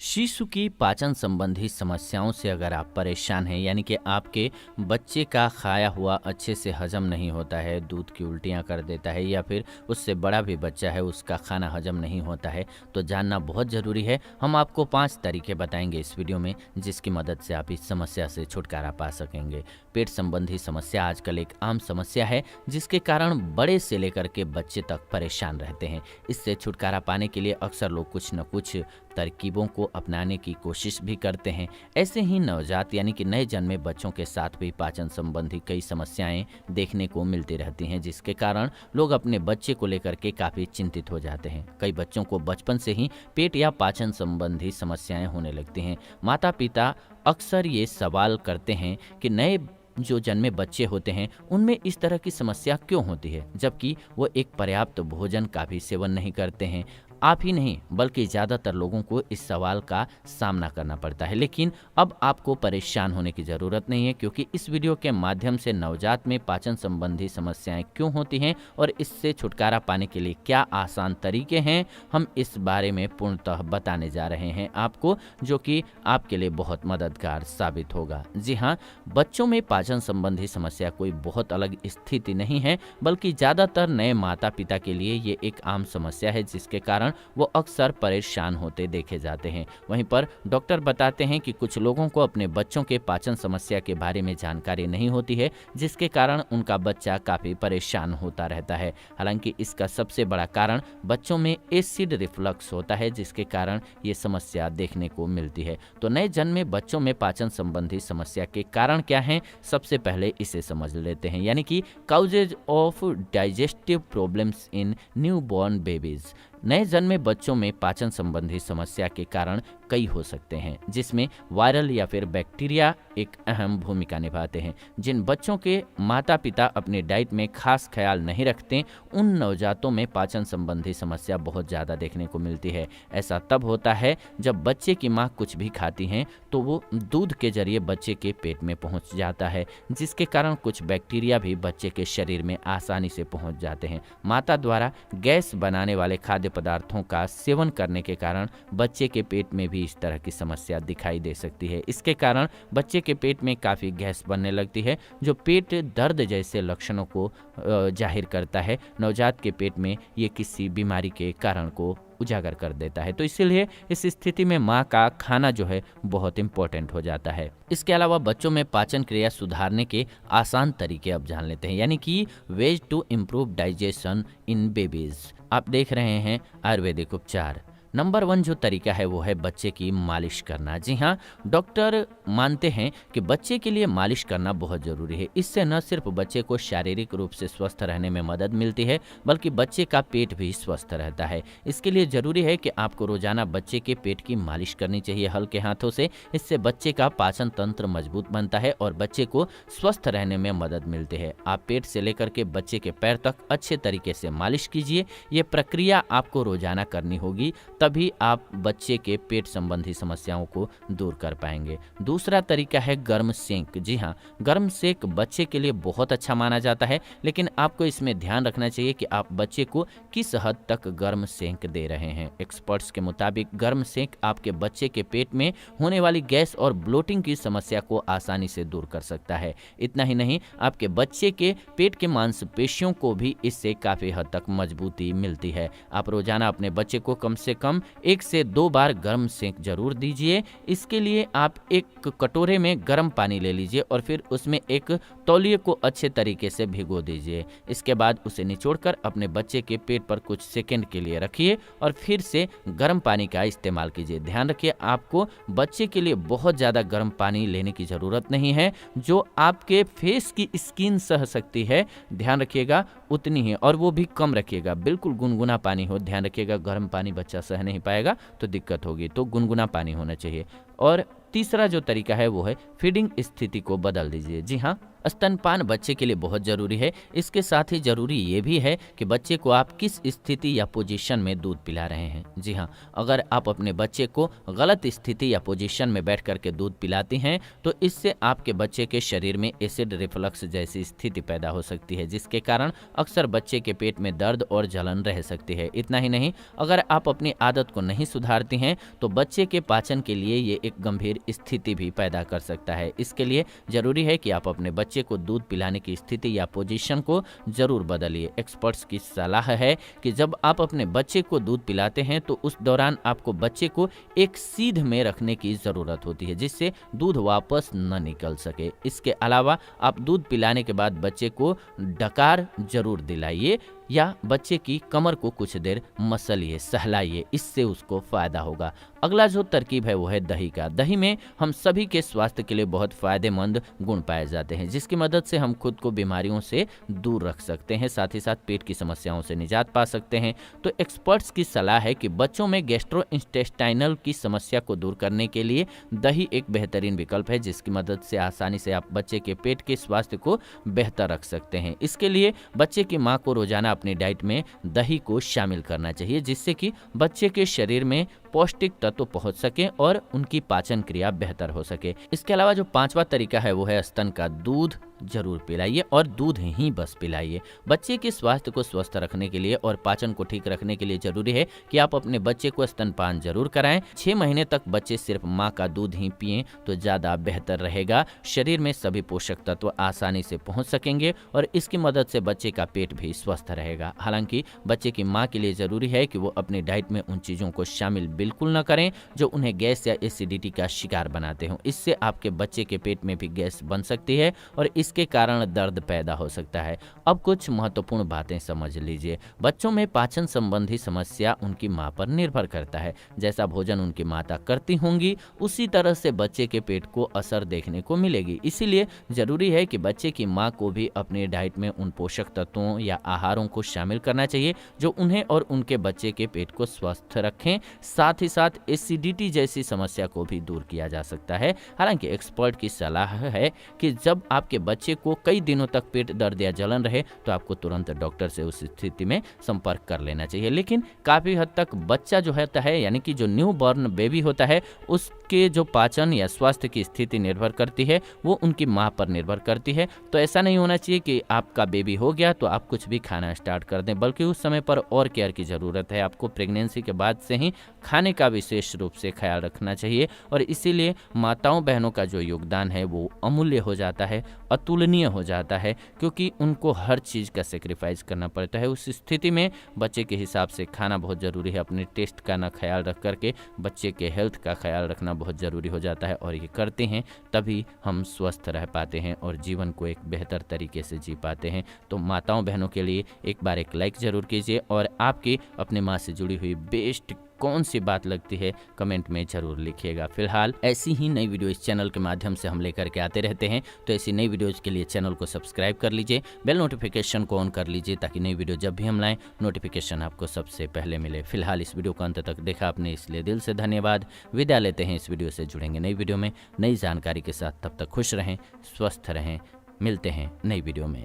शिशु की पाचन संबंधी समस्याओं से अगर आप परेशान हैं, यानी कि आपके बच्चे का खाया हुआ अच्छे से हजम नहीं होता है, दूध की उल्टियाँ कर देता है, या फिर उससे बड़ा भी बच्चा है उसका खाना हजम नहीं होता है, तो जानना बहुत ज़रूरी है। हम आपको 5 तरीके बताएंगे इस वीडियो में, जिसकी मदद से आप इस समस्या से छुटकारा पा सकेंगे। पेट संबंधी समस्या आजकल एक आम समस्या है, जिसके कारण बड़े से लेकर के बच्चे तक परेशान रहते हैं। इससे छुटकारा पाने के लिए अक्सर लोग कुछ न कुछ तरकीबों को अपनाने की कोशिश भी करते हैं। ऐसे ही नवजात यानी कि नए जन्मे बच्चों के साथ भी पाचन संबंधी कई समस्याएं देखने को मिलती रहती हैं, जिसके कारण लोग अपने बच्चे को लेकर के काफ़ी चिंतित हो जाते हैं। कई बच्चों को बचपन से ही पेट या पाचन संबंधी समस्याएं होने लगती हैं। माता पिता अक्सर ये सवाल करते हैं कि नए जो जन्मे बच्चे होते हैं उनमें इस तरह की समस्या क्यों होती है, जबकि वो एक पर्याप्त भोजन का भी सेवन नहीं करते हैं। आप ही नहीं बल्कि ज़्यादातर लोगों को इस सवाल का सामना करना पड़ता है। लेकिन अब आपको परेशान होने की ज़रूरत नहीं है, क्योंकि इस वीडियो के माध्यम से नवजात में पाचन संबंधी समस्याएं क्यों होती हैं और इससे छुटकारा पाने के लिए क्या आसान तरीके हैं, हम इस बारे में पूर्णतः बताने जा रहे हैं आपको, जो कि आपके लिए बहुत मददगार साबित होगा। जी हाँ, बच्चों में पाचन संबंधी समस्या कोई बहुत अलग स्थिति नहीं है, बल्कि ज़्यादातर नए माता पिता के लिए ये एक आम समस्या है, जिसके कारण वो अक्सर परेशान होते देखे जाते हैं। वहीं पर डॉक्टर बताते हैं कि कुछ लोगों को अपने बच्चों के पाचन समस्या के बारे में जानकारी नहीं होती है, जिसके कारण उनका बच्चा काफ़ी परेशान होता रहता है। हालांकि इसका सबसे बड़ा कारण बच्चों में एसिड रिफ्लक्स होता है, जिसके कारण ये समस्या देखने को मिलती है। तो नए जन्मे बच्चों में पाचन संबंधी समस्या के कारण क्या हैं, सबसे पहले इसे समझ लेते हैं, यानी कि causes of digestive problems in newborn babies. नए जन्मे बच्चों में पाचन संबंधी समस्या के कारण कई हो सकते हैं, जिसमें वायरल या फिर बैक्टीरिया एक अहम भूमिका निभाते हैं। जिन बच्चों के माता पिता अपनी डाइट में खास ख्याल नहीं रखते, उन नवजातों में पाचन संबंधी समस्या बहुत ज़्यादा देखने को मिलती है। ऐसा तब होता है जब बच्चे की माँ कुछ भी खाती हैं तो वो दूध के जरिए बच्चे के पेट में पहुँच जाता है, जिसके कारण कुछ बैक्टीरिया भी बच्चे के शरीर में आसानी से पहुँच जाते हैं। माता द्वारा गैस बनाने वाले खाद्य पदार्थों का सेवन करने के कारण बच्चे के पेट में भी इस तरह की समस्या दिखाई दे सकती है। इसके कारण बच्चे के पेट में काफ़ी गैस बनने लगती है, जो पेट दर्द जैसे लक्षणों को जाहिर करता है। नवजात के पेट में ये किसी बीमारी के कारण को उजागर कर देता है। तो इसीलिए इस स्थिति में माँ का खाना जो है बहुत इम्पोर्टेंट हो जाता है। इसके अलावा बच्चों में पाचन क्रिया सुधारने के आसान तरीके अब जान लेते हैं, यानी कि ways to improve digestion in babies. आप देख रहे हैं आयुर्वेदिक उपचार। नंबर 1 जो तरीका है वो है बच्चे की मालिश करना। जी हाँ, डॉक्टर मानते हैं कि बच्चे के लिए मालिश करना बहुत ज़रूरी है। इससे न सिर्फ बच्चे को शारीरिक रूप से स्वस्थ रहने में मदद मिलती है, बल्कि बच्चे का पेट भी स्वस्थ रहता है। इसके लिए ज़रूरी है कि आपको रोजाना बच्चे के पेट की मालिश करनी चाहिए हल्के हाथों से। इससे बच्चे का पाचन तंत्र मजबूत बनता है और बच्चे को स्वस्थ रहने में मदद मिलती है। आप पेट से लेकर के बच्चे के पैर तक अच्छे तरीके से मालिश कीजिए। ये प्रक्रिया आपको रोजाना करनी होगी, तभी आप बच्चे के पेट संबंधी समस्याओं को दूर कर पाएंगे। दूसरा तरीका है गर्म सेंक। जी हाँ, गर्म सेंक बच्चे के लिए बहुत अच्छा माना जाता है, लेकिन आपको इसमें ध्यान रखना चाहिए कि आप बच्चे को किस हद तक गर्म सेंक दे रहे हैं। एक्सपर्ट्स के मुताबिक गर्म सेंक आपके बच्चे के पेट में होने वाली गैस और ब्लोटिंग की समस्या को आसानी से दूर कर सकता है। इतना ही नहीं, आपके बच्चे के पेट के मांसपेशियों को भी इससे काफ़ी हद तक मजबूती मिलती है। आप रोजाना अपने बच्चे को कम से कम 1 से 2 बार गर्म सेंक जरूर दीजिए। इसके लिए आप एक कटोरे में गर्म पानी ले लीजिए और फिर उसमें एक तौलिए को अच्छे तरीके से भिगो दीजिए। इसके बाद उसे निचोड़कर अपने बच्चे के पेट पर कुछ सेकंड के लिए रखिए और फिर से गर्म पानी का इस्तेमाल कीजिए। ध्यान रखिए, आपको बच्चे के लिए बहुत ज़्यादा गर्म पानी लेने की ज़रूरत नहीं है। जो आपके फेस की स्किन सह सकती है, ध्यान रखिएगा उतनी ही, और वो भी कम रखिएगा। बिल्कुल गुनगुना पानी हो। ध्यान रखिएगा गर्म पानी बच्चा सह नहीं पाएगा तो दिक्कत होगी, तो गुनगुना पानी होना चाहिए। और तीसरा जो तरीका है वो है फीडिंग स्थिति को बदल दीजिए। जी हाँ, स्तनपान बच्चे के लिए बहुत ज़रूरी है। इसके साथ ही ज़रूरी ये भी है कि बच्चे को आप किस स्थिति या पोजीशन में दूध पिला रहे हैं। जी हाँ, अगर आप अपने बच्चे को गलत स्थिति या पोजीशन में बैठ करके दूध पिलाती हैं तो इससे आपके बच्चे के शरीर में एसिड रिफ्लक्स जैसी स्थिति पैदा हो सकती है, जिसके कारण अक्सर बच्चे के पेट में दर्द और जलन रह सकती है। इतना ही नहीं, अगर आप अपनी आदत को नहीं सुधारती हैं तो बच्चे के पाचन के लिए ये एक गंभीर स्थिति भी पैदा कर सकता है। इसके लिए ज़रूरी है कि आप अपने बच्चे को दूध पिलाने की स्थिति या पोजीशन को जरूर बदलिए। एक्सपर्ट्स की सलाह है कि जब आप अपने बच्चे को दूध पिलाते हैं तो उस दौरान आपको बच्चे को एक सीध में रखने की ज़रूरत होती है, जिससे दूध वापस न निकल सके। इसके अलावा आप दूध पिलाने के बाद बच्चे को डकार जरूर दिलाइए या बच्चे की कमर को कुछ देर मसलिए, सहलाइए, इससे उसको फायदा होगा। अगला जो तरकीब है वो है दही का। दही में हम सभी के स्वास्थ्य के लिए बहुत फायदेमंद गुण पाए जाते हैं, जिसकी मदद से हम खुद को बीमारियों से दूर रख सकते हैं, साथ ही साथ पेट की समस्याओं से निजात पा सकते हैं। तो एक्सपर्ट्स की सलाह है कि बच्चों में गैस्ट्रोइंटेस्टाइनल की समस्या को दूर करने के लिए दही एक बेहतरीन विकल्प है, जिसकी मदद से आसानी से आप बच्चे के पेट के स्वास्थ्य को बेहतर रख सकते हैं। इसके लिए बच्चे की माँ को रोजाना अपनी डाइट में दही को शामिल करना चाहिए, जिससे कि बच्चे के शरीर में पौष्टिक तत्व पहुंच सके और उनकी पाचन क्रिया बेहतर हो सके। इसके अलावा जो पांचवा तरीका है वो है स्तन का दूध जरूर पिलाइए और दूध ही बस पिलाइए। बच्चे के स्वास्थ्य को स्वस्थ रखने के लिए और पाचन को ठीक रखने के लिए जरूरी है कि आप अपने बच्चे को स्तनपान जरूर कराएं। 6 महीने तक बच्चे सिर्फ माँ का दूध ही पिएं तो ज्यादा बेहतर रहेगा। शरीर में सभी पोषक तत्व आसानी से पहुंच सकेंगे और इसकी मदद से बच्चे का पेट भी स्वस्थ रहेगा। हालांकि बच्चे की माँ के लिए जरूरी है कि वो अपनी डाइट में उन चीजों को शामिल बिल्कुल न करें जो उन्हें गैस या एसिडिटी का शिकार बनाते हों। इससे आपके बच्चे के पेट में भी गैस बन सकती है और इसके कारण दर्द पैदा हो सकता है। अब कुछ महत्वपूर्ण बातें समझ लीजिए। बच्चों में पाचन संबंधी समस्या उनकी मां पर निर्भर करता है। जैसा भोजन उनकी माता करती होंगी उसी तरह से बच्चे के पेट को असर देखने को मिलेगी। इसीलिए जरूरी है कि बच्चे की मां को भी अपनी डाइट में उन पोषक तत्वों या आहारों को शामिल करना चाहिए जो उन्हें और उनके बच्चे के पेट को स्वस्थ रखें। साथ ही साथ एसिडिटी जैसी समस्या को भी दूर किया जा सकता है। हालांकि एक्सपर्ट की सलाह है कि जब आपके बच्चे को कई दिनों तक पेट दर्द या जलन रहे तो आपको तुरंत डॉक्टर से उस स्थिति में संपर्क कर लेना चाहिए। लेकिन काफी हद तक बच्चा जो होता है यानी कि जो न्यू बॉर्न बेबी होता है उसके जो पाचन या स्वास्थ्य की स्थिति निर्भर करती है वो उनकी माँ पर निर्भर करती है। तो ऐसा नहीं होना चाहिए कि आपका बेबी हो गया तो आप कुछ भी खाना स्टार्ट कर दें, बल्कि उस समय पर और केयर की जरूरत है। आपको प्रेगनेंसी के बाद से ही खाने का विशेष रूप से ख्याल रखना चाहिए और इसीलिए माताओं बहनों का जो योगदान है वो अमूल्य हो जाता है, अतुलनीय हो जाता है, क्योंकि उनको हर चीज़ का सेक्रीफाइस करना पड़ता है। उस स्थिति में बच्चे के हिसाब से खाना बहुत ज़रूरी है। अपने टेस्ट का ना ख्याल रख करके बच्चे के हेल्थ का ख्याल रखना बहुत ज़रूरी हो जाता है और ये करते हैं तभी हम स्वस्थ रह पाते हैं और जीवन को एक बेहतर तरीके से जी पाते हैं। तो माताओं बहनों के लिए एक बार एक लाइक ज़रूर कीजिए और आपकी अपने माँ से जुड़ी हुई बेस्ट कौन सी बात लगती है कमेंट में जरूर लिखिएगा। फिलहाल ऐसी ही नई वीडियो इस चैनल के माध्यम से हम लेकर के आते रहते हैं, तो ऐसी नई वीडियोज़ के लिए चैनल को सब्सक्राइब कर लीजिए, बेल नोटिफिकेशन को ऑन कर लीजिए ताकि नई वीडियो जब भी हम लाएं नोटिफिकेशन आपको सबसे पहले मिले। फिलहाल इस वीडियो को अंत तक देखा आपने इसलिए दिल से धन्यवाद। विदा लेते हैं, इस वीडियो से जुड़ेंगे नई वीडियो में नई जानकारी के साथ। तब तक खुश रहें, स्वस्थ रहें, मिलते हैं नई वीडियो में।